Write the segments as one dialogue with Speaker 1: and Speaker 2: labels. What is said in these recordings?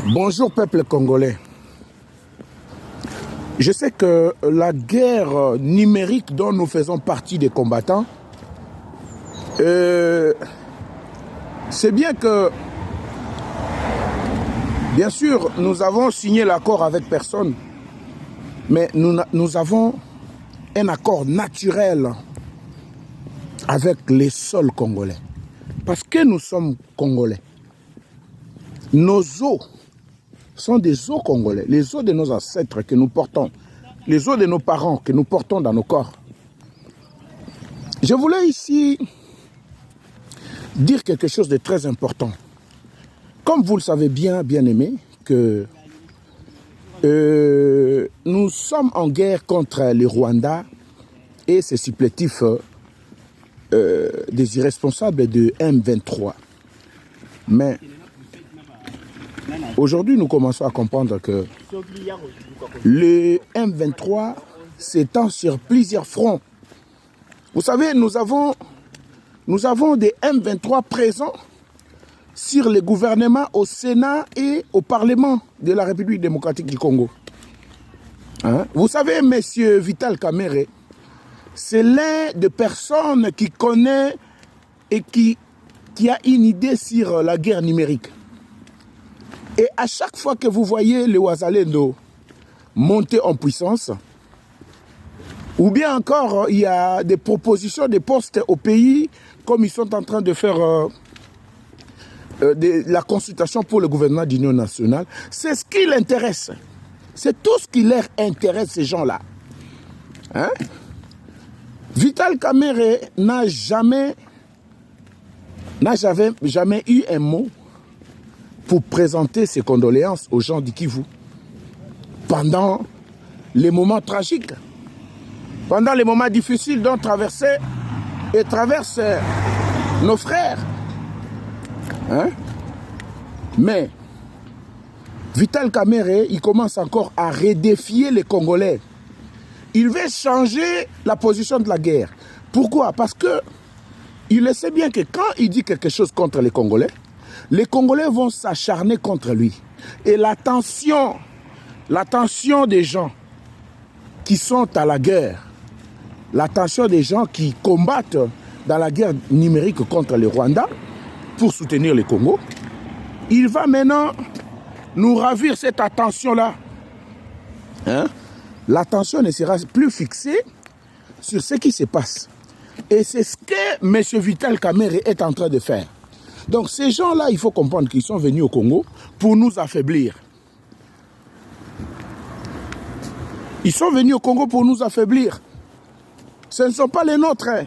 Speaker 1: Bonjour peuple congolais. Je sais que la guerre numérique dont nous faisons partie des combattants, c'est bien que, bien sûr, nous avons signé l'accord avec personne, mais nous avons un accord naturel avec les sols congolais. Parce que nous sommes congolais. Nos eaux sont des eaux congolais, les eaux de nos ancêtres que nous portons, les eaux de nos parents que nous portons dans nos corps. Je voulais ici dire quelque chose de très important. Comme vous le savez bien, bien-aimés, que nous sommes en guerre contre les Rwandais et ses supplétifs des irresponsables de M23. Mais aujourd'hui, nous commençons à comprendre que le M23 s'étend sur plusieurs fronts. Vous savez, nous avons des M23 présents sur les gouvernements au Sénat et au Parlement de la République démocratique du Congo. Hein? Vous savez, M. Vital Kamerhe, c'est l'un des personnes qui connaît et qui a une idée sur la guerre numérique. Et à chaque fois que vous voyez les Wazalendo monter en puissance, ou bien encore il y a des propositions de postes au pays, comme ils sont en train de faire la consultation pour le gouvernement d'union nationale, c'est ce qui l'intéresse. C'est tout ce qui leur intéresse, ces gens-là. Hein? Vital Kamerhe n'a jamais eu un mot pour présenter ses condoléances aux gens du Kivu pendant les moments tragiques, pendant les moments difficiles dont traversent nos frères. Hein? Mais Vital Kamerhe, il commence encore à redéfier les Congolais. Il veut changer la position de la guerre. Pourquoi? Parce que il sait bien que quand il dit quelque chose contre les Congolais vont s'acharner contre lui. Et l'attention des gens qui sont à la guerre, l'attention des gens qui combattent dans la guerre numérique contre les Rwandais pour soutenir le Congo, il va maintenant nous ravir cette attention-là. Hein? L'attention ne sera plus fixée sur ce qui se passe. Et c'est ce que M. Vital Kamerhe est en train de faire. Donc ces gens-là, il faut comprendre qu'ils sont venus au Congo pour nous affaiblir. Ils sont venus au Congo pour nous affaiblir. Ce ne sont pas les nôtres. Hein.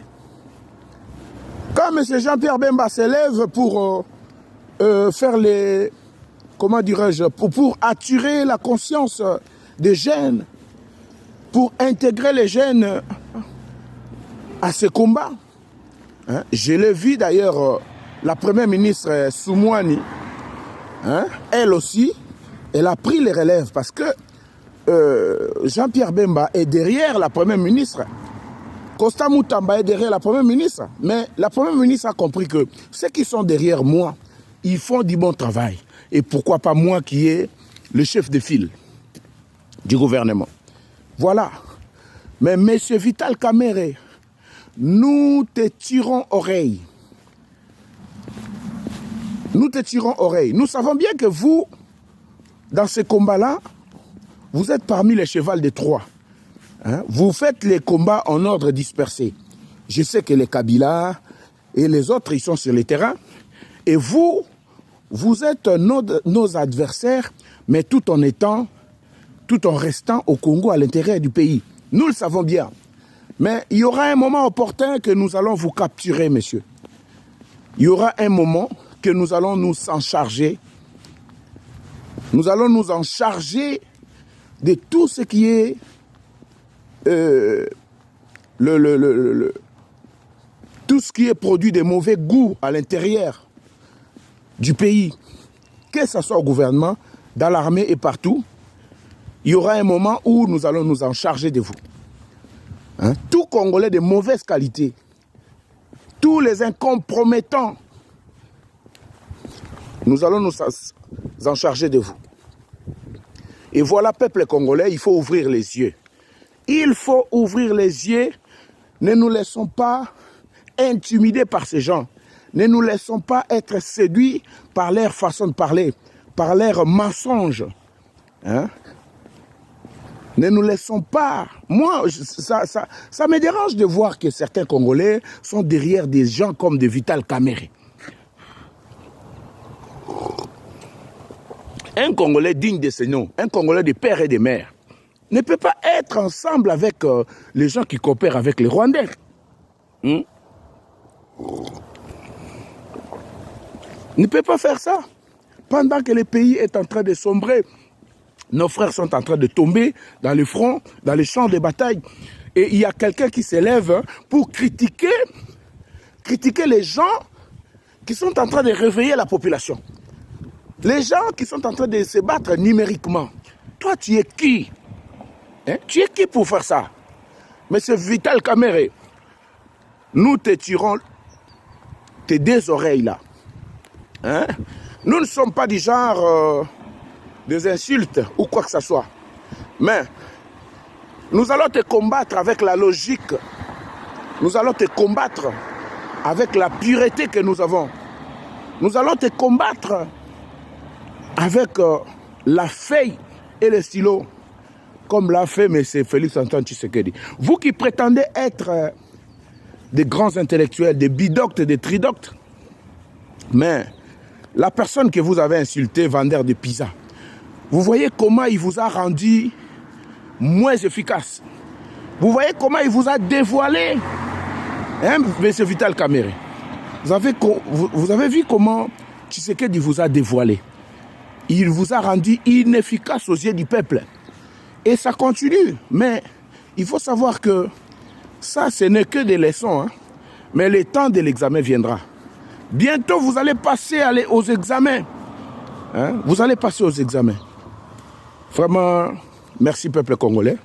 Speaker 1: Quand M. Jean-Pierre Bemba s'élève pour faire les... Comment dirais-je? Pour attirer la conscience des jeunes, pour intégrer les jeunes à ce combat. Hein? Je l'ai vu d'ailleurs... La première ministre Soumouani, hein, elle aussi, elle a pris les relèves parce que Jean-Pierre Bemba est derrière la première ministre. Costa Moutamba est derrière la première ministre. Mais la première ministre a compris que ceux qui sont derrière moi, ils font du bon travail. Et pourquoi pas moi qui est le chef de file du gouvernement. Voilà. Mais M. Vital Kamerhe, nous te tirons oreille. Nous te tirons oreille. Nous savons bien que vous, dans ce combat-là, vous êtes parmi les chevals de Troie. Hein? Vous faites les combats en ordre dispersé. Je sais que les Kabila et les autres, ils sont sur le terrain. Et vous êtes nos adversaires, mais tout en restant au Congo, à l'intérieur du pays. Nous le savons bien. Mais il y aura un moment opportun que nous allons vous capturer, monsieur. Il y aura un moment que nous allons nous en charger. Nous allons nous en charger de tout ce qui est tout ce qui est produit de mauvais goût à l'intérieur du pays. Que ce soit au gouvernement, dans l'armée et partout, il y aura un moment où nous allons nous en charger de vous. Hein? Tout Congolais de mauvaise qualité, tous les incompromettants, nous allons nous en charger de vous. Et voilà, peuple congolais, il faut ouvrir les yeux. Il faut ouvrir les yeux. Ne nous laissons pas intimider par ces gens. Ne nous laissons pas être séduits par leur façon de parler, par leurs mensonges. Hein? Ne nous laissons pas. Moi, ça me dérange de voir que certains Congolais sont derrière des gens comme de Vital Kamerhe. Un Congolais digne de ce nom, un Congolais de père et de mère, ne peut pas être ensemble avec les gens qui coopèrent avec les Rwandais. Ne peut pas faire ça. Pendant que le pays est en train de sombrer, nos frères sont en train de tomber dans le front, dans les champs de bataille. Et il y a quelqu'un qui s'élève pour critiquer les gens qui sont en train de réveiller la population. Les gens qui sont en train de se battre numériquement. Toi, tu es qui? Hein? Tu es qui pour faire ça? Monsieur Vital Kamerhe, nous te tirons tes deux oreilles là. Hein? Nous ne sommes pas du genre des insultes ou quoi que ce soit. Mais nous allons te combattre avec la logique. Nous allons te combattre avec la pureté que nous avons. Nous allons te combattre avec la feuille et le stylo, comme l'a fait M. Félix-Antoine Tshisekedi. Vous qui prétendez être des grands intellectuels, des bidoctes, des tridoctes, mais la personne que vous avez insultée, vendeur de pizza, vous voyez comment il vous a rendu moins efficace. Vous voyez comment il vous a dévoilé, hein, M. Vital Kamerhe. Vous avez vu comment Tshisekedi vous a dévoilé. Il vous a rendu inefficace aux yeux du peuple. Et ça continue. Mais il faut savoir que ça, ce n'est que des leçons. Hein. Mais le temps de l'examen viendra. Bientôt, vous allez passer aux examens. Hein? Vous allez passer aux examens. Vraiment, merci peuple congolais.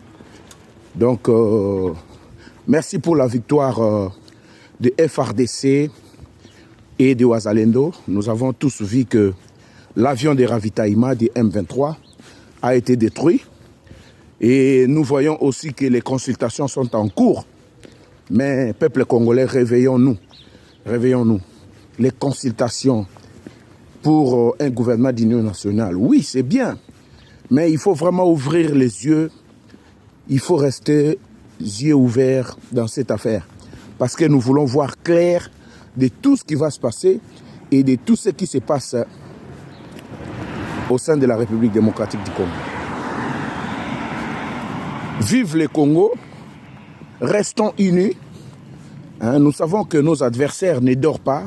Speaker 1: Donc, merci pour la victoire de FRDC et de Wazalendo. Nous avons tous vu que l'avion de ravitaillement du M23 a été détruit. Et nous voyons aussi que les consultations sont en cours. Mais, peuple congolais, réveillons-nous. Réveillons-nous. Les consultations pour un gouvernement d'union nationale, oui, c'est bien. Mais il faut vraiment ouvrir les yeux. Il faut rester yeux ouverts dans cette affaire. Parce que nous voulons voir clair de tout ce qui va se passer et de tout ce qui se passe au sein de la République démocratique du Congo. Vive le Congo, restons unis. Hein, nous savons que nos adversaires ne dorment pas.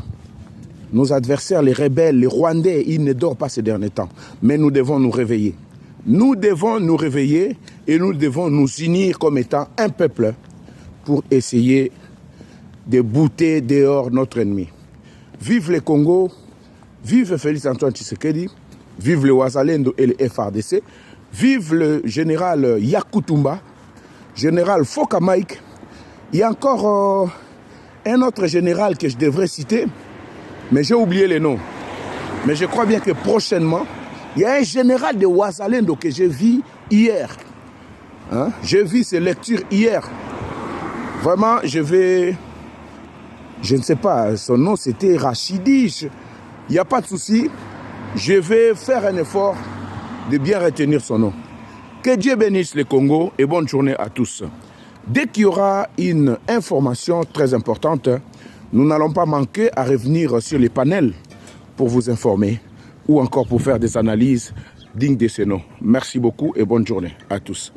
Speaker 1: Nos adversaires, les rebelles, les Rwandais, ils ne dorment pas ces derniers temps. Mais nous devons nous réveiller. Nous devons nous réveiller et nous devons nous unir comme étant un peuple pour essayer de bouter dehors notre ennemi. Vive le Congo, vive Félix-Antoine Tshisekedi, vive le Wazalendo et le FRDC, vive le général Yakutumba, général Foka Mike. Il y a encore un autre général que je devrais citer, mais j'ai oublié les noms. Mais je crois bien que prochainement, il y a un général de Wazalendo que j'ai vu hier. Hein? J'ai vu ses lectures hier. Vraiment, je ne sais pas, son nom c'était Rachidi. Il n'y a pas de souci. Je vais faire un effort de bien retenir son nom. Que Dieu bénisse le Congo et bonne journée à tous. Dès qu'il y aura une information très importante, nous n'allons pas manquer à revenir sur les panels pour vous informer ou encore pour faire des analyses dignes de ce nom. Merci beaucoup et bonne journée à tous.